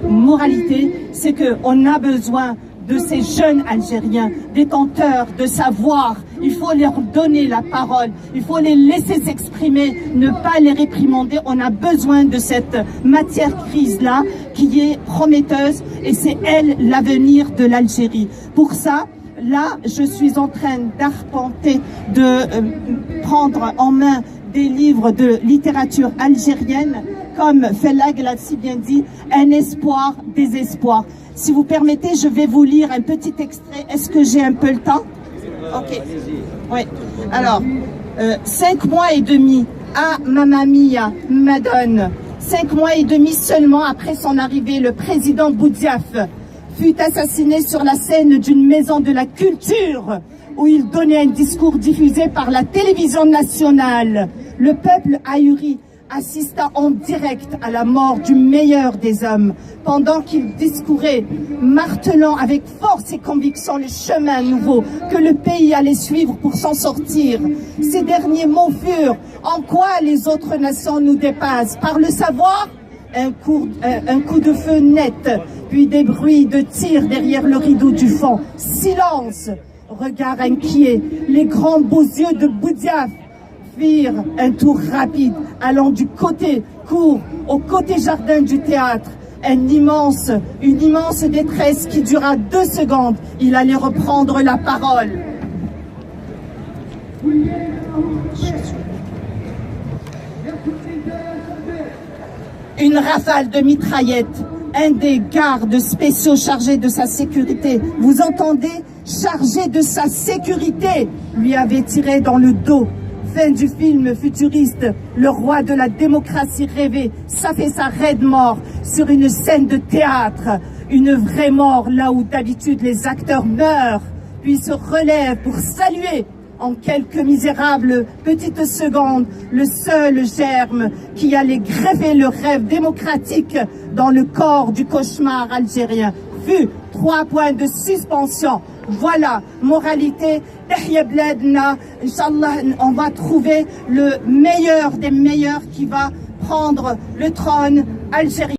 moralité, c'est qu'on a besoin de ces jeunes Algériens, détenteurs de savoir. Il faut leur donner la parole, il faut les laisser s'exprimer, ne pas les réprimander. On a besoin de cette matière grise-là qui est prometteuse et c'est elle l'avenir de l'Algérie. Pour ça, là, je suis en train d'arpenter, de prendre en main des livres de littérature algérienne, comme Fellag l'a si bien dit, un espoir, désespoir. Si vous permettez, je vais vous lire un petit extrait. Est-ce que j'ai un peu le temps? Ok. Oui. Alors, 5 mois et demi à Mamma Mia, Madone. 5 mois et demi seulement après son arrivée, le président Boudiaf fut assassiné sur la scène d'une maison de la culture où il donnait un discours diffusé par la télévision nationale. Le peuple ahuri assista en direct à la mort du meilleur des hommes pendant qu'il discourait, martelant avec force et conviction le chemin nouveau que le pays allait suivre pour s'en sortir. Ces derniers mots furent: en quoi les autres nations nous dépassent? Par le savoir? Un coup de feu net, puis des bruits de tirs derrière le rideau du fond. Silence, regard inquiet, les grands beaux yeux de Boudiaf firent un tour rapide, allant du côté cour au côté jardin du théâtre. Une immense détresse qui dura 2 secondes. Il allait reprendre la parole. Une rafale de mitraillettes, un des gardes spéciaux chargés de sa sécurité, vous entendez, chargé de sa sécurité, lui avait tiré dans le dos. Fin du film futuriste, le roi de la démocratie rêvée, ça fait sa raide mort sur une scène de théâtre. Une vraie mort là où d'habitude les acteurs meurent, puis se relèvent pour saluer en quelques misérables petites secondes le seul germe qui allait greffer le rêve démocratique dans le corps du cauchemar algérien. Fut 3 points de suspension. Voilà, moralité, Tahia Bladna, Inch'Allah, on va trouver le meilleur des meilleurs qui va prendre le trône algérien.